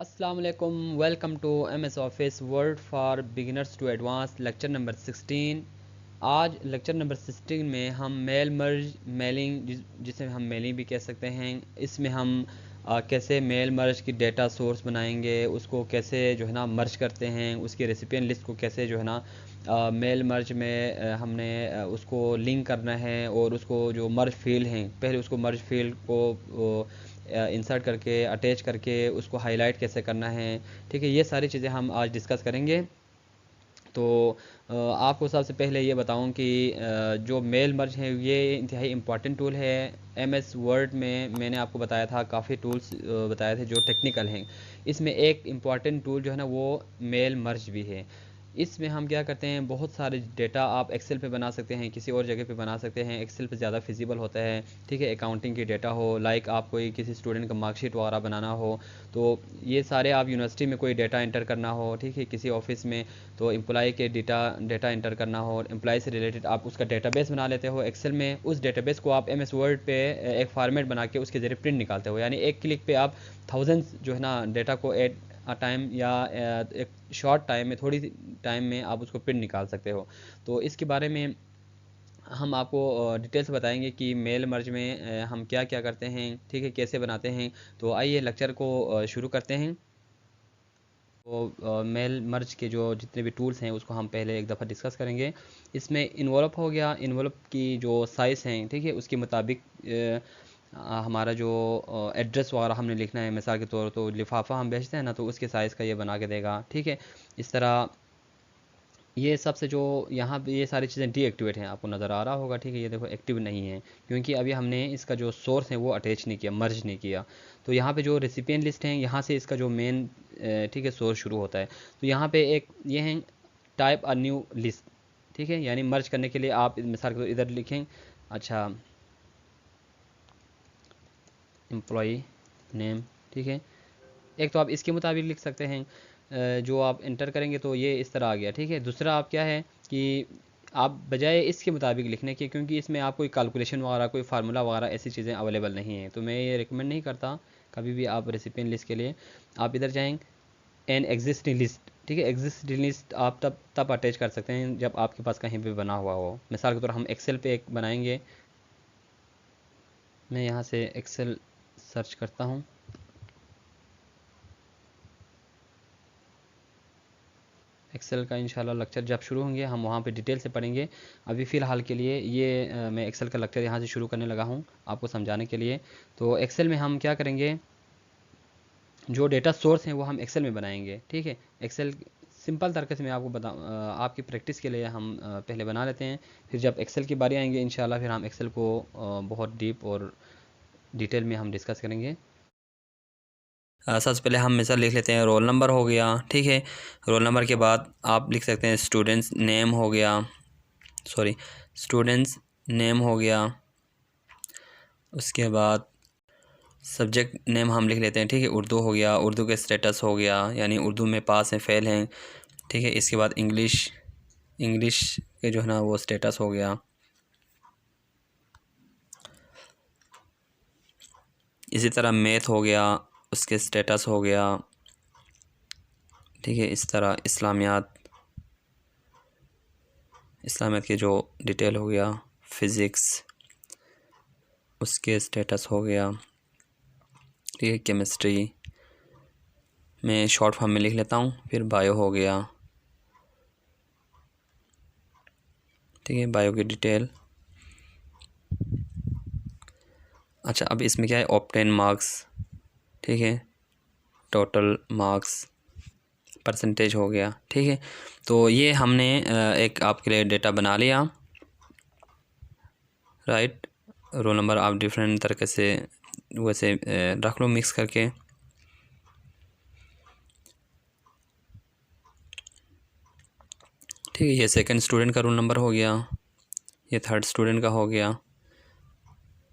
अस्सलाम वालेकुम। Welcome to MS Office Word for beginners to advance lecture number 16। आज lecture number 16 में हम मेल मर्ज मेलिंग जिसे हम मेलिंग भी कह सकते हैं, इसमें हम कैसे मेल मर्ज की डेटा सोर्स बनाएंगे, उसको कैसे जो है ना मर्ज करते हैं, उसकी रेसिपिएंट लिस्ट को कैसे जो है ना मेल मर्ज में हमने उसको लिंक करना है, और उसको जो मर्ज फील्ड हैं पहले उसको मर्ज फील्ड को इंसर्ट करके अटैच करके उसको हाईलाइट कैसे करना है। ठीक है, ये सारी चीज़ें हम आज डिस्कस करेंगे। तो आपको सबसे पहले ये बताऊं कि जो मेल मर्ज है ये इंतहाई इम्पॉर्टेंट टूल है। एमएस वर्ड में मैंने आपको बताया था, काफ़ी टूल्स बताए थे जो टेक्निकल हैं। इसमें एक इम्पॉर्टेंट टूल जो है ना वो मेल मर्ज भी है। इसमें हम क्या करते हैं, बहुत सारे डेटा आप एक्सेल पे बना सकते हैं, किसी और जगह पे बना सकते हैं। एक्सेल पे ज़्यादा फिजिबल होता है। ठीक है, अकाउंटिंग की डेटा हो, लाइक आप कोई किसी स्टूडेंट का मार्कशीट वगैरह बनाना हो, तो ये सारे आप यूनिवर्सिटी में कोई डेटा एंटर करना हो, ठीक है, किसी ऑफिस में तो एम्प्लॉय के डेटा एंटर करना हो, एम्प्लॉय से रिलेटेड आप उसका डेटाबेस बना लेते हो एक्सेल में। उस डेटाबेस को आप एमएस वर्ड पे एक फॉर्मेट बना के उसके ज़रिए प्रिंट निकालते हो, यानी एक क्लिक पे आप थाउजेंड्स जो है ना डेटा को एट टाइम या एक शॉर्ट टाइम में, थोड़ी टाइम में आप उसको प्रिंट निकाल सकते हो। तो इसके बारे में हम आपको डिटेल से बताएंगे कि मेल मर्ज में हम क्या क्या करते हैं, ठीक है, कैसे बनाते हैं। तो आइए लेक्चर को शुरू करते हैं। तो मेल मर्ज के जो जितने भी टूल्स हैं उसको हम पहले एक दफ़ा डिस्कस करेंगे। इसमें इन्वॉल्व हो गया, इन्वॉल्व की जो साइज़ हैं, ठीक है, उसके मुताबिक हमारा जो एड्रेस वगैरह हमने लिखना है, मिसाल के तौर तो लिफाफा हम भेजते हैं ना, तो उसके साइज़ का ये बना के देगा। ठीक है, इस तरह ये सबसे जो यहाँ पे ये सारी चीज़ें डीएक्टिवेट हैं, आपको नज़र आ रहा होगा। ठीक है, ये देखो एक्टिव नहीं है क्योंकि अभी हमने इसका जो सोर्स है वो अटैच नहीं किया, मर्ज नहीं किया। तो यहाँ पे जो रेसिपिएंट लिस्ट हैं, यहाँ से इसका जो मेन ठीक है सोर्स शुरू होता है। तो यहाँ पे एक ये है टाइप अ न्यू लिस्ट। ठीक है, यानी मर्ज करने के लिए आप मिसाल के तौर इधर लिखें, अच्छा, एम्प्लॉई नेम। ठीक है, एक तो आप इसके मुताबिक लिख सकते हैं, जो आप इंटर करेंगे तो ये इस तरह आ गया। ठीक है, दूसरा आप क्या है कि आप बजाय इसके मुताबिक लिखने के, क्योंकि इसमें आप कोई कैलकुलेशन वगैरह, कोई फार्मूला वगैरह ऐसी चीज़ें अवेलेबल नहीं हैं, तो मैं ये रिकमेंड नहीं करता कभी भी। आप रेसिपिएंट लिस्ट के लिए आप इधर जाएंगे, एन एग्जिस्टिंग लिस्ट। ठीक है, एग्जिस्टिंग लिस्ट आप तब अटैच कर सकते हैं जब आपके पास कहीं पे बना हुआ हो। मिसाल के तौर हम एक्सेल पे एक बनाएंगे, मैं यहाँ से एक्सेल सर्च करता हूँ। एक्सेल का इंशाल्लाह लेक्चर जब शुरू होंगे हम वहाँ पे डिटेल से पढ़ेंगे। अभी फ़िलहाल के लिए ये मैं एक्सेल का लेक्चर यहाँ से शुरू करने लगा हूँ आपको समझाने के लिए। तो एक्सेल में हम क्या करेंगे, जो डेटा सोर्स हैं वो हम एक्सेल में बनाएंगे। ठीक है, एक्सेल सिंपल तरीके से मैं आपको आपकी प्रैक्टिस के लिए हम पहले बना लेते हैं, फिर जब एक्सेल की बारी आएंगे इंशाल्लाह फिर हम एक्सेल को बहुत डीप और डिटेल में हम डिस्कस करेंगे। सबसे पहले हम मिसाल लिख लेते हैं, रोल नंबर हो गया। ठीक है, रोल नंबर के बाद आप लिख सकते हैं स्टूडेंट्स नेम हो गया, सॉरी स्टूडेंट्स नेम हो गया। उसके बाद सब्जेक्ट नेम हम लिख लेते हैं, ठीक है, उर्दू हो गया, उर्दू के स्टेटस हो गया, यानी उर्दू में पास हैं, फेल हैं। ठीक है, इसके बाद इंग्लिश, इंग्लिश के जो है ना वो स्टेटस हो गया। इसी तरह मैथ हो गया, उसके स्टेटस हो गया। ठीक है, इस तरह इस्लामियात, इस्लामियत के जो डिटेल हो गया। फ़िज़िक्स, उसके स्टेटस हो गया। ठीक है, केमिस्ट्री मैं शॉर्ट फॉर्म में लिख लेता हूँ। फिर बायो हो गया। ठीक है, बायो की डिटेल। अच्छा, अब इसमें क्या है, ऑब्टेन मार्क्स। ठीक है, टोटल मार्क्स, परसेंटेज हो गया। ठीक है, तो ये हमने एक आपके लिए डेटा बना लिया। राइट, रोल नंबर आप डिफरेंट तरीके से वैसे रख लो मिक्स करके। ठीक है, ये सेकंड स्टूडेंट का रोल नंबर हो गया, ये थर्ड स्टूडेंट का हो गया।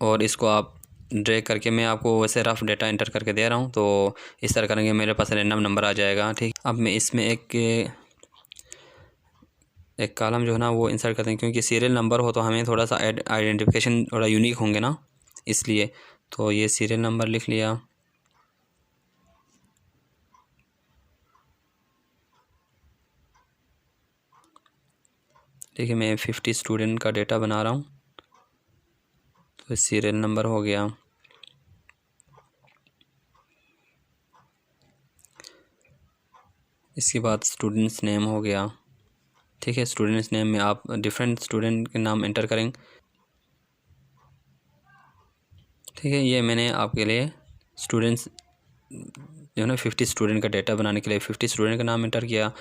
और इसको आप ड्रैग करके, मैं आपको वैसे रफ डेटा एंटर करके दे रहा हूँ, तो इस तरह करेंगे मेरे पास रैंडम नंबर आ जाएगा। ठीक, अब मैं इसमें एक कॉलम जो है ना वो इंसर्ट करते हैं, क्योंकि सीरियल नंबर हो तो हमें थोड़ा सा आइडेंटिफिकेशन थोड़ा यूनिक होंगे ना, इसलिए। तो ये सीरियल नंबर लिख लिया। देखिए मैं 50 स्टूडेंट का डेटा बना रहा हूँ। तो सीरियल नंबर हो गया, इसके बाद स्टूडेंट्स नेम हो गया। ठीक है, स्टूडेंट्स नेम में आप डिफरेंट स्टूडेंट के नाम एंटर करेंगे। ठीक है, ये मैंने आपके लिए स्टूडेंट्स जो है ना 50 स्टूडेंट का डेटा बनाने के लिए 50 स्टूडेंट का नाम एंटर किया।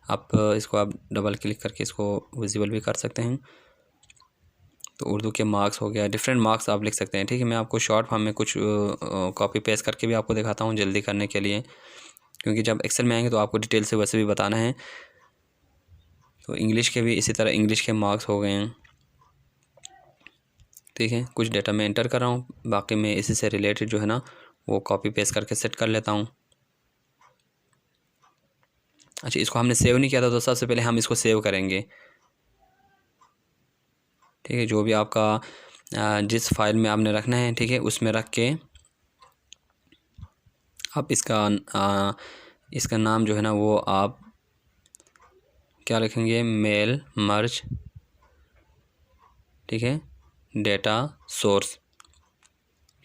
आप इसको आप डबल क्लिक करके इसको विजिबल भी कर सकते हैं। तो उर्दू के मार्क्स हो गया, डिफरेंट मार्क्स आप लिख सकते हैं। ठीक है, मैं आपको शॉर्ट फॉर्म में कुछ कॉपी पेस्ट करके भी आपको दिखाता हूँ जल्दी करने के लिए, क्योंकि जब एक्सेल में आएंगे तो आपको डिटेल से वैसे भी बताना है। तो इंग्लिश के भी इसी तरह इंग्लिश के मार्क्स हो गए हैं। ठीक है, कुछ डेटा मैं एंटर कर रहा हूँ, बाकी मैं इसी से रिलेटेड जो है ना वो कॉपी पेस्ट करके सेट कर लेता हूँ। अच्छा, इसको हमने सेव नहीं किया था, तो सबसे पहले हम इसको सेव करेंगे। ठीक है, जो भी आपका जिस फाइल में आपने रखना है, ठीक है, उसमें रख के आप इसका नाम जो है ना वो आप क्या रखेंगे, मेल मर्ज, ठीक है, डेटा सोर्स,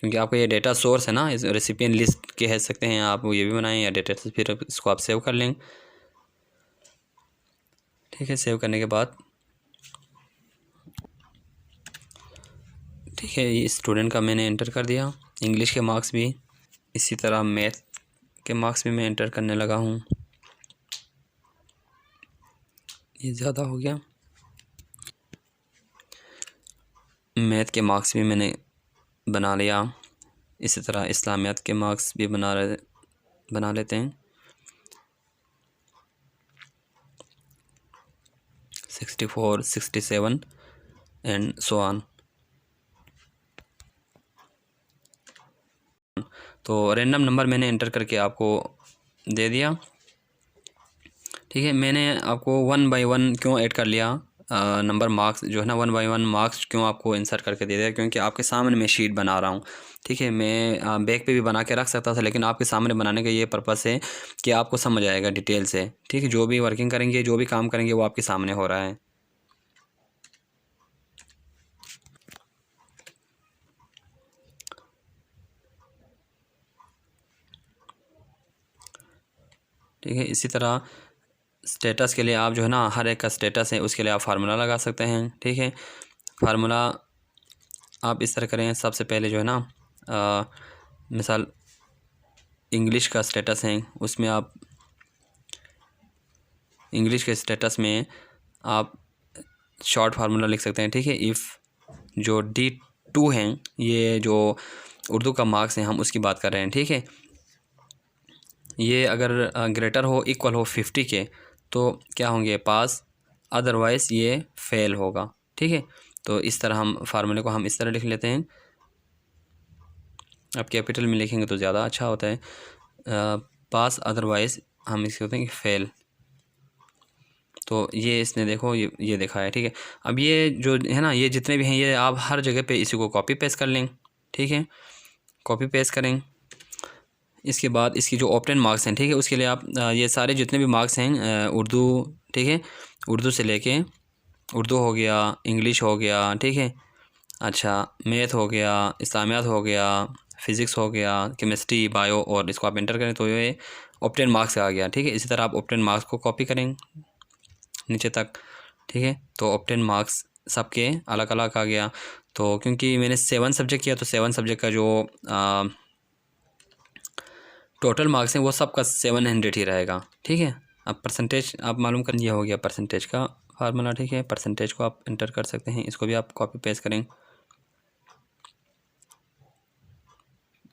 क्योंकि आपका ये डेटा सोर्स है ना, इस रेसिपिएंट लिस्ट के कह सकते हैं आप, ये भी बनाएं या डेटा से, फिर इसको आप सेव कर लेंगे। ठीक है, सेव करने के बाद ठीक है, ये स्टूडेंट का मैंने एंटर कर दिया। इंग्लिश के मार्क्स भी इसी तरह, मैथ के मार्क्स भी मैं एंटर करने लगा हूँ। ये ज़्यादा हो गया। मैथ के मार्क्स भी मैंने बना लिया। इसी तरह इस्लामियात के मार्क्स भी बना लेते हैं। 64, 67 एंड सो ऑन। तो रैंडम नंबर मैंने एंटर करके आपको दे दिया। ठीक है, मैंने आपको 1 बाय 1 क्यों ऐड कर लिया, नंबर मार्क्स जो है ना 1 बाय 1 मार्क्स क्यों आपको इंसर्ट करके दे दिया, क्योंकि आपके सामने मैं शीट बना रहा हूँ। ठीक है, मैं बैक पे भी बना के रख सकता था, लेकिन आपके सामने बनाने का ये पर्पस है कि आपको समझ आएगा डिटेल से। ठीक है, जो भी वर्किंग करेंगे, जो भी काम करेंगे, वो आपके सामने हो रहा है। ठीक है, इसी तरह स्टेटस के लिए आप जो है ना हर एक का स्टेटस है उसके लिए आप फार्मूला लगा सकते हैं। ठीक है, फार्मूला आप इस तरह करें, सबसे पहले जो है ना मिसाल इंग्लिश का स्टेटस है, उसमें आप इंग्लिश के स्टेटस में आप शॉर्ट फार्मूला लिख सकते हैं। ठीक है, इफ़ जो D2 हैं, ये जो उर्दू का मार्क्स है हम उसकी बात कर रहे हैं। ठीक है, ये अगर ग्रेटर हो इक्वल हो 50 के तो क्या होंगे, पास, अदरवाइज़ ये फेल होगा। ठीक है, तो इस तरह हम फार्मूले को हम इस तरह लिख लेते हैं। अब कैपिटल में लिखेंगे तो ज़्यादा अच्छा होता है। पास, अदरवाइज़ हम इसके होते हैं कि फेल। तो ये इसने देखो ये देखा है। ठीक है, अब ये जो है ना ये जितने भी हैं ये आप हर जगह पे इसी को कॉपी पेस्ट कर लें। ठीक है, कॉपी पेस्ट करें। इसके बाद इसकी जो ऑप्टेन मार्क्स हैं, ठीक है, उसके लिए आप ये सारे जितने भी मार्क्स हैं उर्दू, ठीक है, उर्दू से लेके उर्दू हो गया, इंग्लिश हो गया, ठीक है, अच्छा मैथ हो गया, इस्लामियात हो गया, फ़िज़िक्स हो गया, केमिस्ट्री, बायो, और इसको आप एंटर करें तो ये ऑप्टेन मार्क्स आ गया। ठीक है, इसी तरह आप ऑप्टेन मार्क्स को कॉपी करें नीचे तक। ठीक है, तो ऑप्टेन मार्क्स सबके अलग अलग आ गया। तो क्योंकि मैंने 7 सब्जेक्ट किया तो 7 सब्जेक्ट का जो टोटल मार्क्स हैं वो सबका 700 ही रहेगा। ठीक है, अब परसेंटेज आप मालूम कर, ये हो गया परसेंटेज का फार्मूला। ठीक है, परसेंटेज को आप इंटर कर सकते हैं, इसको भी आप कॉपी पेस्ट करें।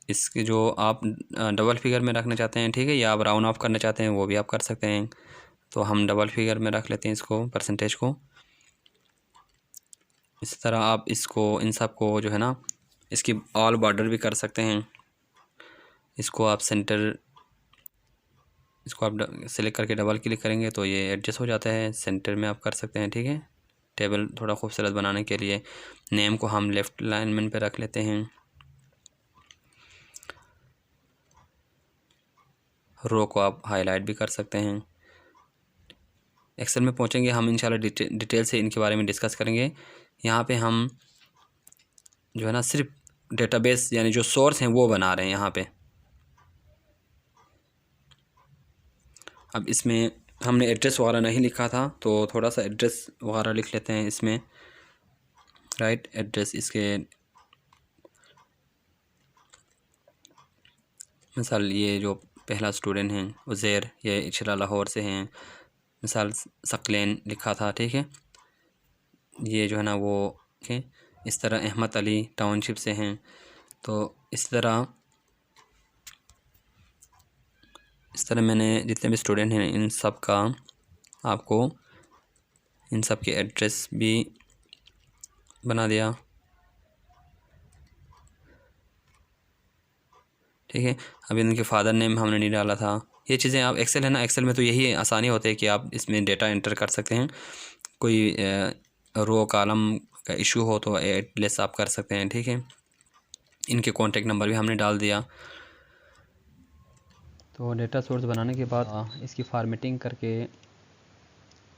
इसके जो आप डबल फिगर में रखना चाहते हैं, ठीक है, या आप राउंड ऑफ करना चाहते हैं वो भी आप कर सकते हैं। तो हम डबल फिगर में रख लेते हैं इसको, परसेंटेज को। इस तरह आप इसको इन सब को जो है ना इसकी ऑल बॉर्डर भी कर सकते हैं। इसको आप सेंटर, इसको आप सेलेक्ट करके डबल क्लिक करेंगे तो ये एडजस्ट हो जाता है, सेंटर में आप कर सकते हैं। ठीक है, टेबल थोड़ा खूबसूरत बनाने के लिए नेम को हम लेफ़्ट अलाइनमेंट पे रख लेते हैं। रो को आप हाईलाइट भी कर सकते हैं। एक्सेल में पहुँचेंगे हम इंशाल्लाह डिटेल से इनके बारे में डिस्कस करेंगे। यहाँ पे हम जो है ना सिर्फ डेटाबेस यानी जो सोर्स हैं वो बना रहे हैं यहाँ पे। अब इसमें हमने एड्रेस वगैरह नहीं लिखा था तो थोड़ा सा एड्रेस वगैरह लिख लेते हैं इसमें, राइट। एड्रेस इसके मिसाल ये जो पहला स्टूडेंट हैं उज़ैर, ये इशरा लाहौर से हैं, मिसाल सकलेन लिखा था, ठीक है। ये जो है ना वो है। इस तरह अहमद अली टाउनशिप से हैं। तो इस तरह मैंने जितने भी स्टूडेंट हैं इन सब का आपको इन सब के एड्रेस भी बना दिया, ठीक है। अभी इनके फादर नेम हमने नहीं डाला था। ये चीज़ें आप एक्सेल है ना, एक्सेल में तो यही आसानी होती है कि आप इसमें डेटा एंटर कर सकते हैं। कोई रो कॉलम का इशू हो तो एटलेस आप कर सकते हैं, ठीक है। इनके कॉन्टेक्ट नंबर भी हमने डाल दिया। तो डेटा सोर्स बनाने के बाद इसकी फॉर्मेटिंग करके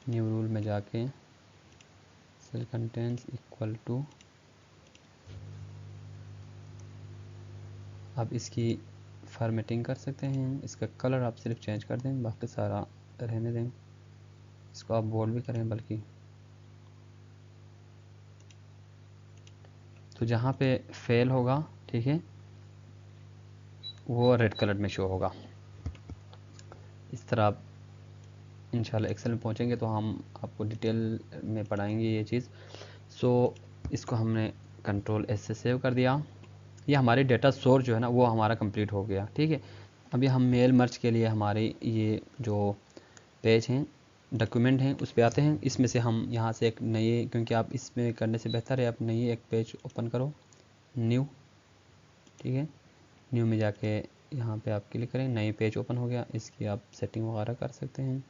न्यू रूल में जाके सेल कंटेंट्स इक्वल टू, आप इसकी फॉर्मेटिंग कर सकते हैं। इसका कलर आप सिर्फ चेंज कर दें, बाकी सारा रहने दें। इसको आप बोल्ड भी करें बल्कि, तो जहाँ पे फेल होगा, ठीक है, वो रेड कलर में शो होगा। इस तरह आप इंशाल्लाह एक्सेल में पहुँचेंगे तो हम आपको डिटेल में पढ़ाएंगे ये चीज़। सो इसको हमने कंट्रोल एस से सेव कर दिया। ये हमारी डेटा सोर्स जो है ना वो हमारा कंप्लीट हो गया, ठीक है। अभी हम मेल मर्ज के लिए हमारे ये जो पेज हैं, डॉक्यूमेंट हैं, उस पे आते हैं। इसमें से हम यहाँ से एक नए, क्योंकि आप इसमें करने से बेहतर है आप नई एक पेज ओपन करो, न्यू, ठीक है। न्यू में जाके यहाँ पे आप क्लिक करें, नई पेज ओपन हो गया। इसकी आप सेटिंग वगैरह कर सकते हैं।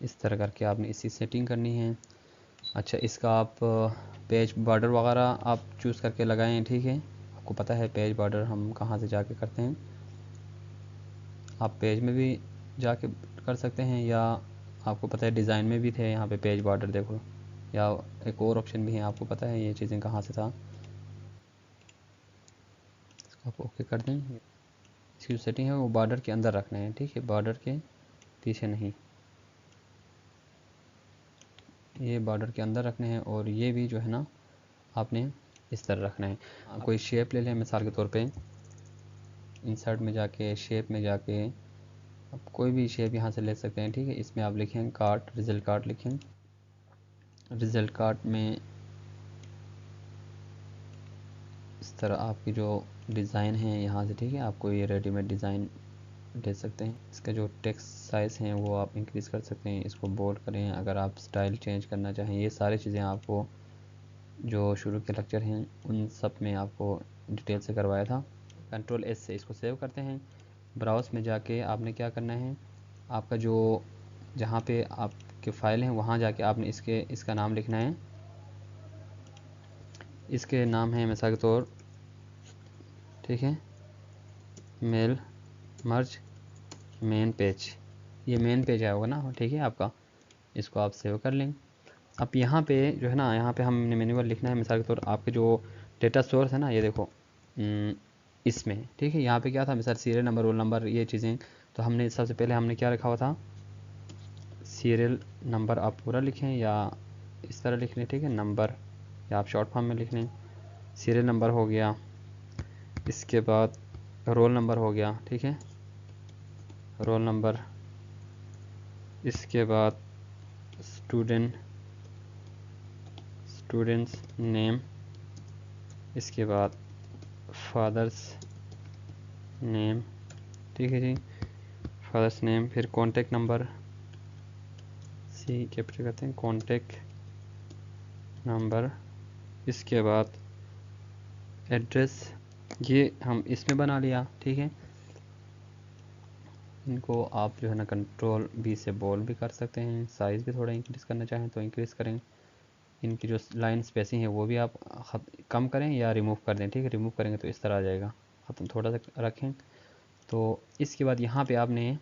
इस तरह करके आपने इसकी सेटिंग करनी है। अच्छा, इसका आप पेज बॉर्डर वगैरह आप चूज़ करके लगाएं, ठीक है। आपको पता है पेज बॉर्डर हम कहाँ से जाके करते हैं। आप पेज में भी जाके कर सकते हैं, या आपको पता है डिज़ाइन में भी थे यहाँ पे पेज बॉर्डर, देखो। या एक और ऑप्शन भी है, आपको पता है ये चीज़ें कहाँ से था। इसको आप ओके कर दें। इसकी जो सेटिंग है वो बॉर्डर के अंदर रखना है, ठीक है, बॉर्डर के पीछे नहीं। ये बॉर्डर के अंदर रखने हैं, और ये भी जो है ना आपने इस तरह रखना है। कोई शेप ले लें, मिसाल के तौर पे इंसर्ट में जाके शेप में जाके आप कोई भी शेप यहाँ से ले सकते हैं, ठीक है। इसमें आप लिखें कार्ट, रिजल्ट कार्ट लिखें। रिजल्ट कार्ट में इस तरह आपकी जो डिज़ाइन है यहाँ से, ठीक है, आपको ये रेडीमेड डिज़ाइन दे सकते हैं। इसका जो टेक्स्ट साइज़ हैं वो आप इंक्रीज़ कर सकते हैं, इसको बोल्ड करें। अगर आप स्टाइल चेंज करना चाहें, ये सारी चीज़ें आपको जो शुरू के लेक्चर हैं उन सब में आपको डिटेल से करवाया था। कंट्रोल एस से इसको सेव करते हैं। ब्राउज़ में जाके आपने क्या करना है, आपका जो जहाँ पे आपके फ़ाइल हैं वहाँ जाके आपने इसका नाम लिखना है। इसके नाम है मिसाल के तौर, ठीक है, मेल मर्ज मेन पेज। ये मेन पेज आया होगा ना, ठीक है आपका। इसको आप सेव कर लें। अब यहाँ पे जो है ना, यहाँ पे हमने मैनुअल लिखना है। मिसाल के तौर आपके जो डेटा सोर्स है ना, ये देखो इसमें, ठीक है। यहाँ पे क्या था, मिसाल सीरियल नंबर, रोल नंबर, ये चीज़ें। तो हमने सबसे पहले हमने क्या रखा हुआ था, सीरियल नंबर आप पूरा लिखें या इस तरह लिख लें, ठीक है, नंबर, या आप शॉर्ट फॉर्म में लिख लें। सीरियल नंबर हो गया, इसके बाद रोल नंबर हो गया, ठीक है, रोल नंबर। इसके बाद स्टूडेंट्स नेम। इसके बाद फादर्स नेम, ठीक है जी, फादर्स नेम। फिर कॉन्टेक्ट नंबर, सी कैपिटल करते हैं, कॉन्टेक्ट नंबर। इसके बाद एड्रेस, ये हम इसमें बना लिया, ठीक है। इनको आप जो है ना कंट्रोल बी से बोल्ड भी कर सकते हैं। साइज़ भी थोड़ा इंक्रीज़ करना चाहें तो इंक्रीज़ करें। इनकी जो लाइन स्पेसिंग है वो भी आप कम करें या रिमूव कर दें, ठीक है। रिमूव करेंगे तो इस तरह आ जाएगा, ख़त्म। थोड़ा सा रखें तो इसके बाद यहाँ पे आपने,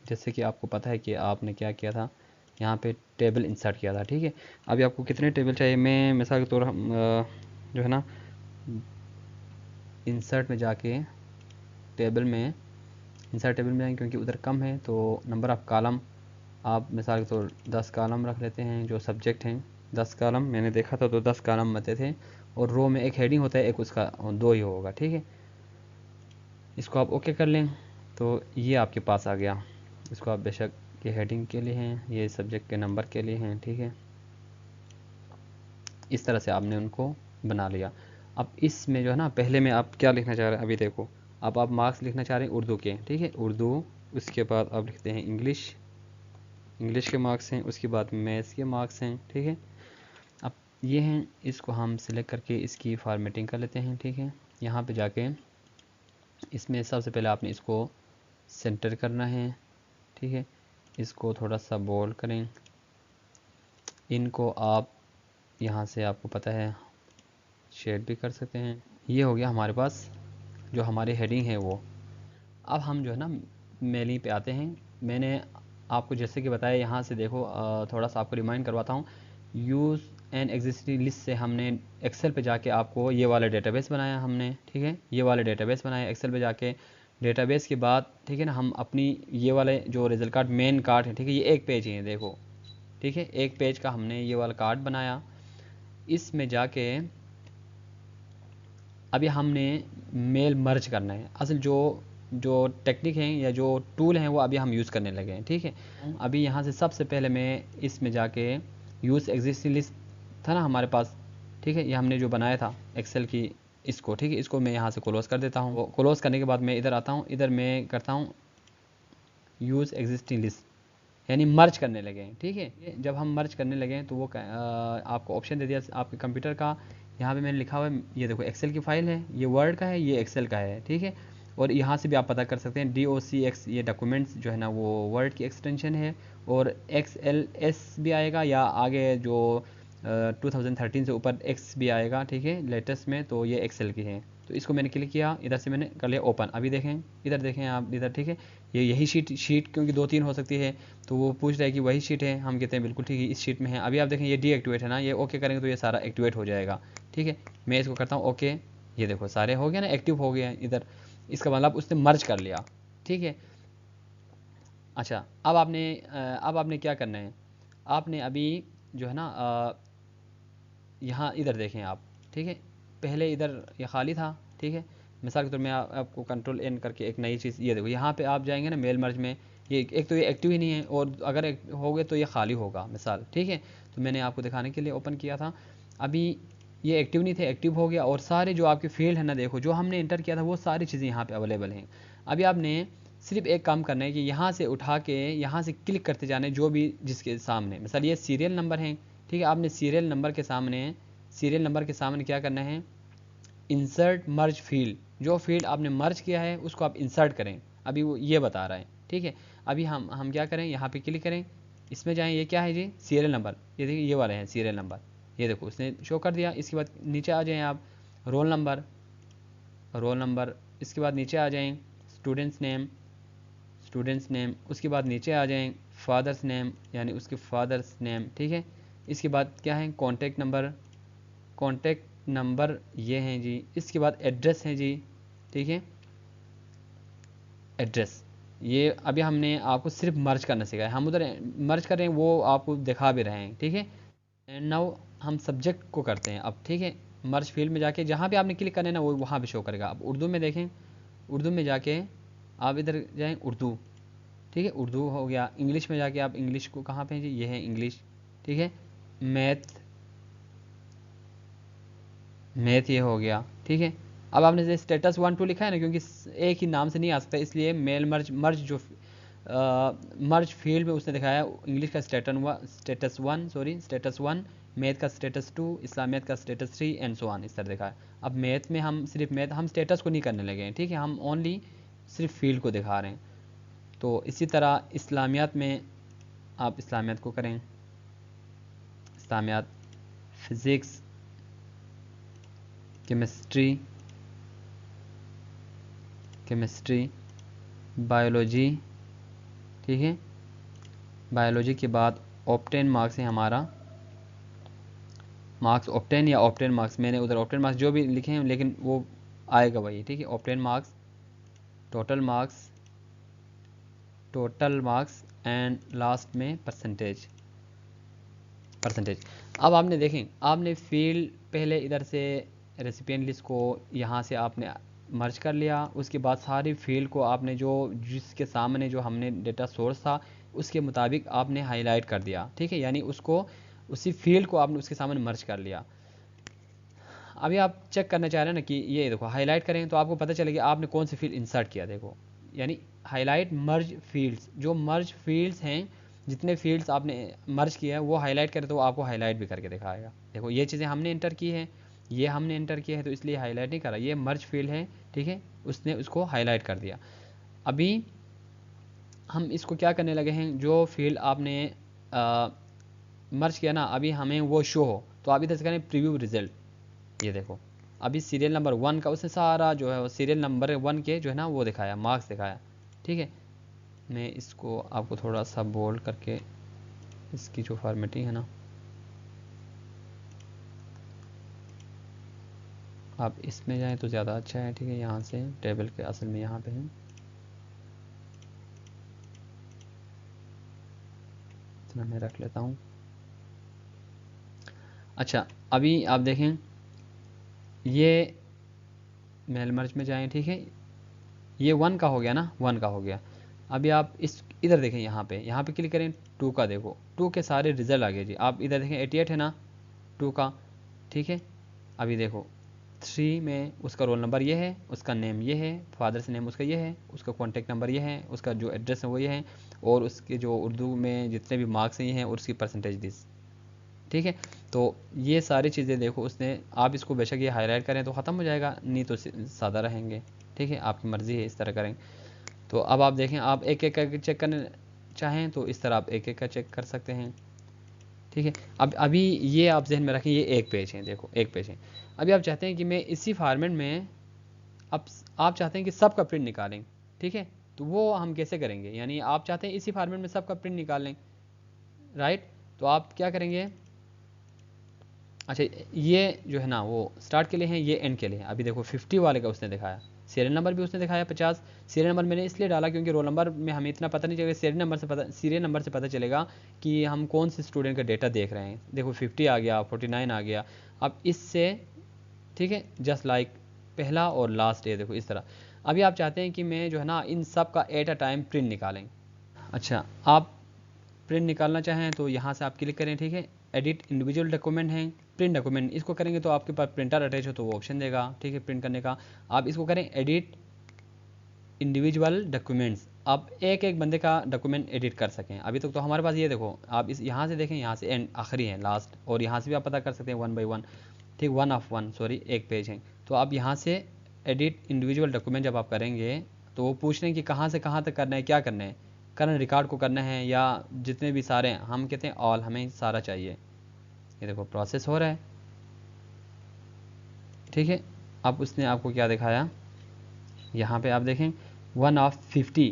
जैसे कि आपको पता है कि आपने क्या किया था, यहाँ पे टेबल इंसर्ट किया था, ठीक है। अभी आपको कितने टेबल चाहिए, मैं मिसाल के तौर जो है ना इंसर्ट में जाके टेबल में, इंसर्ट टेबल में जाएंगे क्योंकि उधर कम है, तो नंबर ऑफ़ कॉलम आप मिसाल के तौर 10 कॉलम रख लेते हैं। जो सब्जेक्ट हैं 10 कॉलम, मैंने देखा था तो 10 कॉलम बनते थे, और रो में एक हेडिंग होता है, एक उसका 2 ही होगा, ठीक है। इसको आप ओके कर लें तो ये आपके पास आ गया। इसको आप बेशक, ये हेडिंग के लिए हैं, ये सब्जेक्ट के नंबर के लिए हैं, ठीक है। इस तरह से आपने उनको बना लिया। अब इसमें जो है ना, पहले में आप क्या लिखना चाह रहे हैं, अभी देखो। अब आप मार्क्स लिखना चाह रहे हैं उर्दू के, ठीक है, उर्दू। उसके बाद आप लिखते हैं इंग्लिश, इंग्लिश के मार्क्स हैं। उसके बाद मैथ्स के मार्क्स हैं, ठीक है। अब ये हैं, इसको हम सिलेक्ट करके इसकी फॉर्मेटिंग कर लेते हैं, ठीक है। यहाँ पे जाके इसमें सबसे पहले आपने इसको सेंटर करना है, ठीक है। इसको थोड़ा सा बोल्ड करें। इनको आप यहाँ से, आपको पता है, शेड भी कर सकते हैं। ये हो गया हमारे पास जो हमारी हेडिंग है वो। अब हम जो है ना मेलिंग पे आते हैं। मैंने आपको जैसे कि बताया, यहाँ से देखो, थोड़ा सा आपको रिमाइंड करवाता हूँ। यूज़ एंड एग्जिस्टिंग लिस्ट से हमने एक्सेल पे जाके आपको ये वाला डेटाबेस बनाया हमने, ठीक है। ये वाला डेटाबेस बनाया एक्सेल पे जाके। डेटाबेस के बाद, ठीक है ना, हम अपनी ये वाले जो रिजल्ट कार्ड, मेन कार्ड है, ठीक है, ये एक पेज ही है, देखो, ठीक है। एक पेज का हमने ये वाला कार्ड बनाया। इसमें जाके अभी हमने मेल मर्ज करना है। असल जो जो टेक्निक है या जो टूल हैं वो अभी हम यूज़ करने लगे हैं, ठीक है। अभी यहाँ से सबसे पहले मैं इसमें जाके यूज़ एग्जिस्टिंग लिस्ट था ना हमारे पास, ठीक है, ये हमने जो बनाया था एक्सेल की, इसको, ठीक है, इसको मैं यहाँ से क्लोज़ कर देता हूँ। क्लोज़ करने के बाद मैं इधर आता हूँ, इधर मैं करता हूँ यूज़ एग्जिस्टिंग लिस्ट, यानी मर्ज करने लगे हैं, ठीक है। जब हम मर्ज करने लगे हैं तो वो आपको ऑप्शन दे दिया आपके कंप्यूटर का। यहाँ पे मैंने लिखा हुआ है, ये देखो एक्सेल की फाइल है, ये वर्ड का है, ये एक्सेल का है, ठीक है। और यहाँ से भी आप पता कर सकते हैं DOCX, ये डॉक्यूमेंट्स जो है ना वो वर्ड की एक्सटेंशन है। और XLS भी आएगा, या आगे जो 2013 से ऊपर X भी आएगा, ठीक है, लेटेस्ट में, तो ये एक्सेल की है। तो इसको मैंने क्लिक किया, इधर से मैंने कर लिया ओपन। अभी देखें, इधर देखें आप, इधर, ठीक है। ये यही शीट क्योंकि 2-3 हो सकती है, तो वो पूछ रहा है कि वही शीट है, हम कहते हैं बिल्कुल ठीक है, इस शीट में है। अभी आप देखें ये डीएक्टिवेट है ना, ये ओके करेंगे तो ये सारा एक्टिवेट हो जाएगा, ठीक है। मैं इसको करता हूँ ओके, ये देखो सारे हो गया ना, एक्टिव हो गया इधर। इसका मतलब उसने मर्ज कर लिया, ठीक है। अच्छा, अब आपने क्या करना है, आपने अभी जो है ना यहाँ इधर देखें आप, ठीक है। पहले इधर ये खाली था, ठीक है। मिसाल के तौर में आपको कंट्रोल एन करके एक नई चीज़, ये देखो यहाँ पे आप जाएंगे ना मेल मर्ज में, ये एक तो ये एक्टिव ही नहीं है, और अगर हो गए तो ये खाली होगा मिसाल, ठीक है। तो मैंने आपको दिखाने के लिए ओपन किया था। अभी ये एक्टिव नहीं थे, एक्टिव हो गया, और सारे जो आपके फील्ड है ना, देखो जो हमने इंटर किया था वो सारी चीज़ें यहाँ पे अवेलेबल हैं। अभी आपने सिर्फ एक काम करना है कि यहाँ से उठा के यहाँ से क्लिक करते जाने, जो भी जिसके सामने, मिसाल ये सीरियल नंबर है, ठीक है। आपने सीरियल नंबर के सामने क्या करना है, इंसर्ट मर्ज फील्ड, जो फील्ड आपने मर्ज किया है उसको आप इंसर्ट करें। अभी वो ये बता रहा है, ठीक है। अभी हम क्या करें, यहाँ पे क्लिक करें, इसमें जाएं, ये क्या है जी, सीरियल नंबर, ये देखिए ये वाले हैं सीरियल नंबर, ये देखो उसने शो कर दिया। इसके बाद नीचे आ जाएं आप, रोल नंबर, रोल नंबर, इसके बाद नीचे आ जाएं स्टूडेंट्स नेम, स्टूडेंट्स नेम, उसके बाद नीचे आ जाएं फादर्स नेम, यानी उसके फादर्स नेम, ठीक है। इसके बाद क्या है, कॉन्टैक्ट नंबर, कॉन्टैक्ट नंबर ये हैं जी। इसके बाद एड्रेस है जी, ठीक है, एड्रेस। ये अभी हमने आपको सिर्फ मर्ज करना सिखाया है, हम उधर मर्ज कर रहे हैं वो आपको दिखा भी रहे हैं, ठीक है। एंड नाउ हम सब्जेक्ट को करते हैं अब, ठीक है। मर्ज फील्ड में जाके जहाँ पे आपने क्लिक करना है ना वो वहाँ पे शो करेगा। अब उर्दू में देखें, उर्दू में जाके आप इधर जाएँ उर्दू, ठीक है, उर्दू हो गया। इंग्लिश में जाके आप इंग्लिश को कहाँ पे हैं जी, ये है इंग्लिश, ठीक है। मैथ, मैथ ये हो गया, ठीक है। अब आपने जैसे स्टेटस 1 2 लिखा है ना, क्योंकि एक ही नाम से नहीं आ सकता, इसलिए मेल मर्ज मर्ज जो मर्ज फील्ड में उसने दिखाया इंग्लिश का स्टेटस 1, सॉरी स्टेटस 1, मैथ का स्टेटस 2, इस्लामियत का स्टेटस 3 एंड सो ऑन, इस तरह दिखाया। अब मैथ में हम सिर्फ मैथ, हम स्टेटस को नहीं करने लगे हैं, ठीक है, हम ओनली सिर्फ फील्ड को दिखा रहे हैं। तो इसी तरह इस्लामियात में आप इस्लामियात को करें, इस्लामियात, फिज़िक्स, केमिस्ट्री, केमिस्ट्री, बायोलॉजी, ठीक है। बायोलॉजी के बाद ऑप्टेन मार्क्स है हमारा, मार्क्स ऑप्टेन या ऑप्टेन मार्क्स, मैंने उधर ऑप्टेन मार्क्स जो भी लिखे हैं लेकिन वो आएगा वही, ठीक है। Obtain marks, total marks, total marks and last में परसेंटेज, परसेंटेज। अब आपने देखें, आपने फील्ड पहले इधर से रेसिपिएंट लिस्ट को यहाँ से आपने मर्ज कर लिया, उसके बाद सारी फील्ड को आपने जो जिसके सामने जो हमने डेटा सोर्स था उसके मुताबिक आपने हाईलाइट कर दिया, ठीक है। यानी उसको उसी फील्ड को आपने उसके सामने मर्ज कर लिया। अभी आप चेक करना चाह रहे हैं ना कि ये देखो हाईलाइट करें तो आपको पता चलेगा आपने कौन सी फील्ड इंसर्ट किया। देखो यानी हाईलाइट मर्ज फील्ड्स, जो मर्ज फील्ड्स हैं, जितने फील्ड्स आपने मर्ज किया है वो हाईलाइट करें तो वो आपको हाईलाइट भी करके दिखाएगा। देखो ये चीज़ें हमने इंटर की है, ये हमने इंटर किया है तो इसलिए हाईलाइट नहीं करा, ये मर्ज फील्ड है, ठीक है, उसने उसको हाईलाइट कर दिया। अभी हम इसको क्या करने लगे हैं, जो फील्ड आपने मर्ज किया ना, अभी हमें वो शो हो तो आप इधर से करें प्रीव्यू रिजल्ट। ये देखो अभी सीरियल नंबर 1 का उसने सारा जो है वो सीरियल नंबर 1 के जो है ना वो दिखाया, मार्क्स दिखाया, ठीक है। मैं इसको आपको थोड़ा सा बोल्ड करके इसकी जो फॉर्मेटिंग है ना, आप इसमें जाएं तो ज़्यादा अच्छा है, ठीक है। यहाँ से टेबल के असल में यहाँ पे है, इतना मैं रख लेता हूँ। अच्छा अभी आप देखें, ये मेल मर्ज में जाएं, ठीक है। ये 1 का हो गया ना, 1 का हो गया। अभी आप इस इधर देखें, यहाँ पे क्लिक करें, 2 का देखो, 2 के सारे रिजल्ट आ गए जी। आप इधर देखें 88 है ना 2 का, ठीक है। अभी देखो 3 में उसका रोल नंबर ये है, उसका नेम ये है, फादर्स नेम उसका ये है, उसका कॉन्टैक्ट नंबर ये है, उसका जो एड्रेस है वो ये है, और उसके जो उर्दू में जितने भी मार्क्स हैं ये हैं, और उसकी परसेंटेज दिस, ठीक है। तो ये सारी चीज़ें देखो उसने, आप इसको बेशक ये हाईलाइट करें तो ख़त्म हो जाएगा, नहीं तो सादा रहेंगे, ठीक है, आपकी मर्ज़ी है इस तरह करें। तो अब आप देखें, आप एक एक करके चेक करना चाहें तो इस तरह आप एक एक का चेक कर सकते हैं, ठीक है। अब अभी ये आप जहन में रखें, ये एक पेज है, देखो एक पेज है। अभी आप चाहते हैं कि मैं इसी फॉर्मेट में, अब आप चाहते हैं कि सब का प्रिंट निकालें, ठीक है। तो वो हम कैसे करेंगे, यानी आप चाहते हैं इसी फॉर्मेट में सब का प्रिंट निकालें, राइट। तो आप क्या करेंगे, अच्छा ये जो है ना वो स्टार्ट के लिए है, ये एंड के लिए है। अभी देखो 50 वाले का उसने दिखाया, सीरियल नंबर भी उसने दिखाया 50। सीरियल नंबर मैंने इसलिए डाला क्योंकि रोल नंबर में हमें इतना पता नहीं चलेगा, सीरियल नंबर से पता चलेगा कि हम कौन से स्टूडेंट का डेटा देख रहे हैं। देखो 50 आ गया, 49 आ गया। अब इससे, ठीक है, जस्ट लाइक पहला और लास्ट है, देखो इस तरह। अभी आप चाहते हैं कि मैं जो है ना इन सब का एट अ टाइम प्रिंट निकालें। अच्छा आप प्रिंट निकालना चाहें तो यहाँ से आप क्लिक करें, ठीक है। एडिट इंडिविजुअल डॉक्यूमेंट है, प्रिंट डॉक्यूमेंट, इसको करेंगे तो आपके पास प्रिंटर अटैच हो तो वो ऑप्शन देगा, ठीक है, प्रिंट करने का। आप इसको करें एडिट इंडिविजुअल डॉक्यूमेंट्स, आप एक एक बंदे का डॉक्यूमेंट एडिट कर सकें। अभी तक तो हमारे पास ये देखो, आप इस यहाँ से देखें, यहाँ से एंड आखिरी है लास्ट, और यहाँ से भी आप पता कर सकते हैं 1 बाई 1, ठीक, 1 ऑफ 1 सॉरी, एक पेज है। तो आप यहाँ से एडिट इंडिविजुअल डॉक्यूमेंट जब आप करेंगे तो वो पूछ रहे हैं कि कहाँ से कहाँ तक करना है, क्या करना है, करंट रिकॉर्ड को करना है या जितने भी सारे हैं, हम कहते हैं ऑल, हमें सारा चाहिए। ये देखो प्रोसेस हो रहा है, ठीक है। अब उसने आपको क्या दिखाया, यहाँ पे आप देखें 1 ऑफ 50,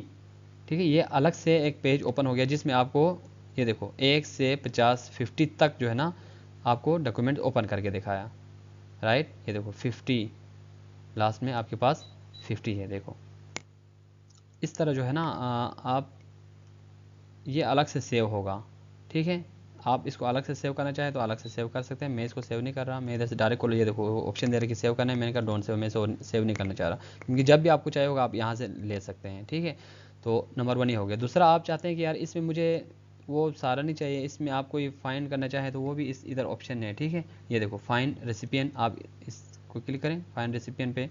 ठीक है। ये अलग से एक पेज ओपन हो गया जिसमें आपको ये देखो 1 से 50 50 तक जो है ना आपको डॉक्यूमेंट ओपन करके दिखाया, राइट। ये देखो 50 लास्ट में आपके पास 50 है, देखो इस तरह जो है ना आप ये अलग से सेव होगा, ठीक है। आप इसको अलग से सेव करना चाहें तो अलग से सेव कर सकते हैं। मैं इसको सेव नहीं कर रहा, मैं इधर से डायरेक्ट खोलो, ये देखो ऑप्शन दे रहा है कि सेव करना है, मैंने कहा डोंट सेव, मैं सेव नहीं करना चाह रहा, क्योंकि जब भी आपको चाहिए होगा आप यहाँ से ले सकते हैं, ठीक है। तो नंबर 1 ही हो गया। दूसरा आप चाहते हैं कि यार इसमें मुझे वो सारा नहीं चाहिए, इसमें आप कोई फाइंड करना चाहें तो वो भी इस इधर ऑप्शन है, ठीक है। ये देखो फाइंड रेसिपिएंट, आप इसको क्लिक करें फाइंड रेसिपिएंट पे,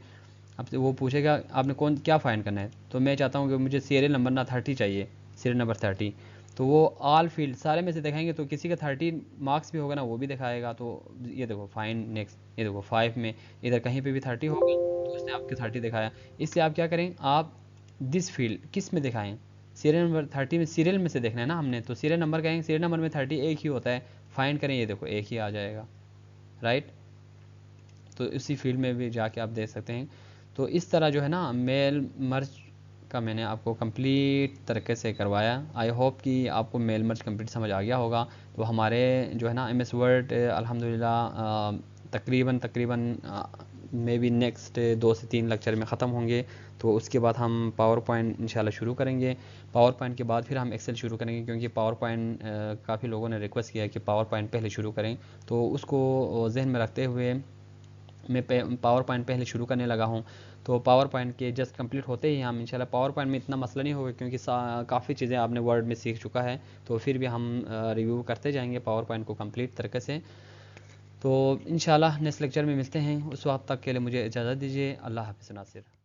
आपसे वो पूछेगा आपने कौन क्या फाइंड करना है। तो मैं चाहता हूँ कि मुझे सीरियल नंबर ना 30 चाहिए, सीरियल नंबर 30। तो वो ऑल फील्ड सारे में से दिखाएंगे, तो किसी का 30 मार्क्स भी होगा ना वो भी दिखाएगा। तो ये देखो फाइंड नेक्स्ट, ये देखो 5 में इधर कहीं पे भी 30 होगा तो उसने आपके 30 दिखाया। इससे आप क्या करें, आप दिस फील्ड किस में दिखाएं, सीरियल नंबर 30 में, सीरियल में से देखना है ना हमने, तो सीरियल नंबर कहेंगे, सीरियल नंबर में 30 एक ही होता है, फाइंड करें, ये देखो एक ही आ जाएगा, राइट। तो इसी फील्ड में भी जाके आप देख सकते हैं। तो इस तरह जो है ना मेल मर्ज का मैंने आपको कंप्लीट तरीके से करवाया। आई होप कि आपको मेल मर्ज कंप्लीट समझ आ गया होगा। तो हमारे जो है ना MS वर्ड अल्हम्दुलिल्लाह तकरीबन मे बी नेक्स्ट 2 से 3 लेक्चर में ख़त्म होंगे। तो उसके बाद हम पावर पॉइंट इंशाल्लाह शुरू करेंगे। पावर पॉइंट के बाद फिर हम एक्सेल शुरू करेंगे, क्योंकि पावर पॉइंट काफ़ी लोगों ने रिक्वेस्ट किया है कि पावर पॉइंट पहले शुरू करें। तो उसको जहन में रखते हुए मैं पावर पॉइंट पहले शुरू करने लगा हूँ। तो पावर पॉइंट के जस्ट कंप्लीट होते ही हम इंशाल्लाह पावर पॉइंट में इतना मसला नहीं होगा, क्योंकि काफ़ी चीज़ें आपने वर्ड में सीख चुका है। तो फिर भी हम रिव्यू करते जाएंगे पावर पॉइंट को कंप्लीट तरीके से। तो इंशाल्लाह नेक्स्ट लेक्चर में मिलते हैं। उस वक्त तक के लिए मुझे इजाज़त दीजिए। अल्लाह हाफ़िज़ नासिर।